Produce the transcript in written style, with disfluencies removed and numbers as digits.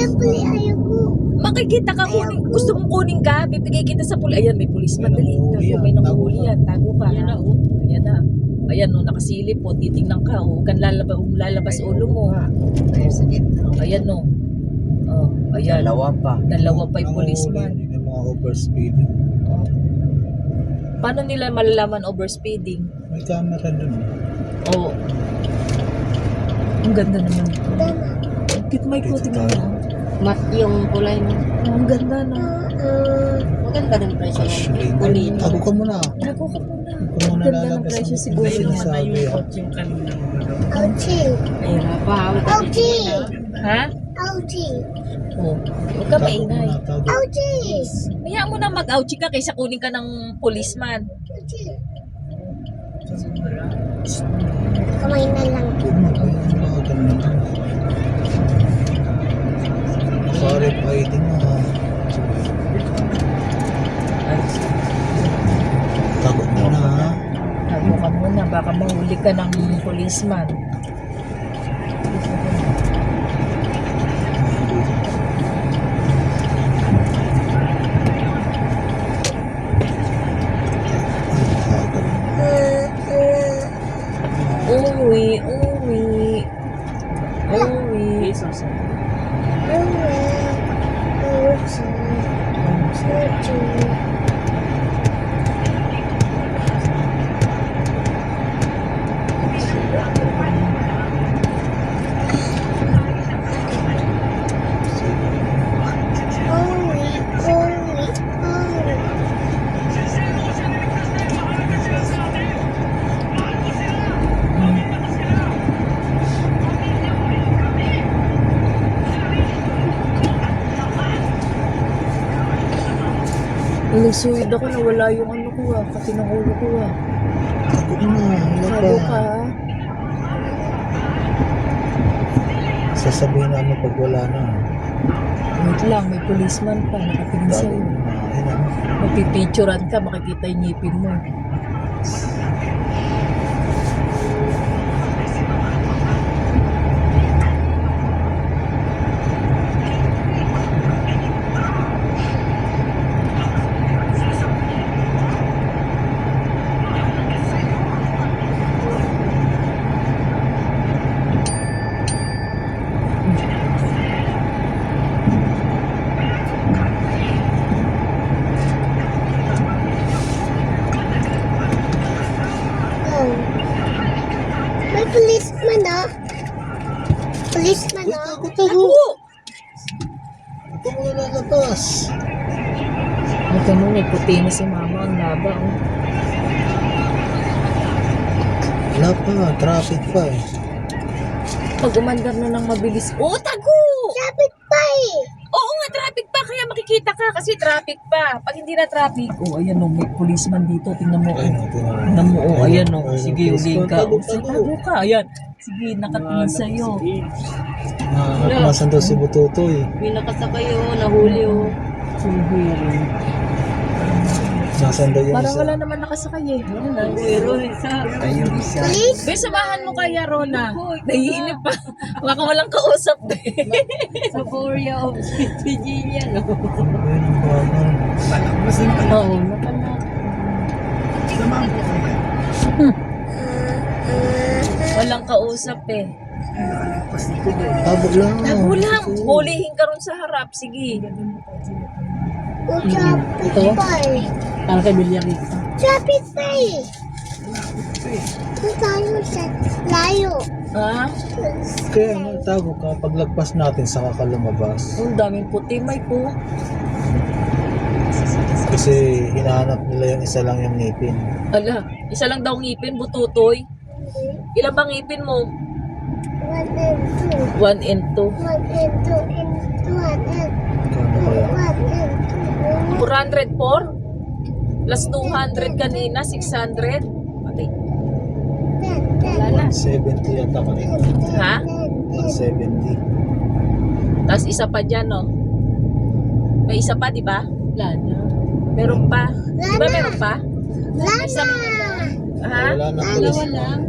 Siyempre, ayoko. Makikita ka kunin. Gusto mong kunin ka? Bibigay kita sa pulis. Ayan, may policeman. Dali. Tago, may nanguhuli yan. Tago ka. Ayan na, oh. Ayan na. Ayan, no, nakasilip po. Titingnan ka, oh. Huwag kang lalabas ulo mo. Ayan, no. Oh, ayan. Dalawa pa yung policeman. Yung mga overspeeding. Oh. Paano nila malalaman overspeeding? May camera dun. Oh. Ang ganda naman ito. Cute my ko, tingnan mo. Mat yung kulay mo. Oh, ang ganda na. Maganda rin presyo Actually, yan. Kulino. tago ka muna. Naku ka muna. Kung muna Ganda ng lalabas presyo ang siguro niya. sinasabi, ah. Ouchie. Kaya pa, Ouchie. Ha? Ouchie. Oh. Huwag ka Tago maingay. muna, tago. Ouchie. Kaya mo na mag-ouchie ka kaysa kunin ka ng policeman. Ouchie. Kamay na lang. Huwag mo kayo mga ganun. Sorry, fighting mo, ha. Tago muna, ha. Tago ka muna. Baka mahuli ka ng policeman. Uwi, uwi. Uwi. Nagsuwid ako na wala yung ano ko pati ng ulo ko Tago muna, wala Tago pa. ka. Sasabihin namin pag wala na. Wait lang, may policeman pa. Nakatingin Tago sa'yo. muna. Ayun, ah. Magpipicturean ka, makikita yung ngipin mo. May policeman ah. Policeman Uy, ah. tago, tago. Ako! Ito mo na lalabas. Ito mo, may puti na si mama. Ang laba, oh. Wala pa, traffic pa eh. Pag umandar na ng mabilis. Oh, tago! Traffic pa eh. Oo nga, traffic pa. Kaya makikita ka kasi traffic pa. Pag hindi na traffic. Oh, ayan, oh, may policeman dito. Tingnan mo, oh. Ayun, tingnan mo. Tingnan mo, oh. Ayan, oh. Ayun, Sige, ayun, uling ka. tago, Oh, tago. tago ka. Ayan. Sige, nakatingin sa'yo. Nasan daw si Bututoy? May nakasakay oh, nahuli oh. Nasan daw yung Parang isa? wala naman nakasakay eh. Pero isa. Ayun, isa. Police. Be, samahan mo kaya, Rona. Naiinip pa. Baka walang kausap, be. Sa Korea of Virginia no. Ayun, ang Oo, nakanak. Walang kausap eh. Tago lang. Tago lang. Hulihin ka ron sa harap. Sige. Traffic pa eh. Para kay Bilyari. Traffic pa eh. Doon tayo sa layo. Ha? Kaya ano, tago ka. Paglagpas natin, saka ka lumabas. Ang daming puti, may ko. Kasi hinahanap nila yung isa lang yung ngipin. Ala, isa lang daw ngipin, bututoy. Ilan bang ngipin mo? 1 and 2. 1 and 2. 1 and 2 and 1 and Kano kaya? 1 and 404? Plus 200 kanina, 600. Patay. 2. Wala na. 170 yata kanina. Ha? 170. Tapos isa pa dyan, no? May isa pa, di ba? Wala na. Meron pa. Di ba meron pa? Lana! Ha? Wala na. Dalawa lang.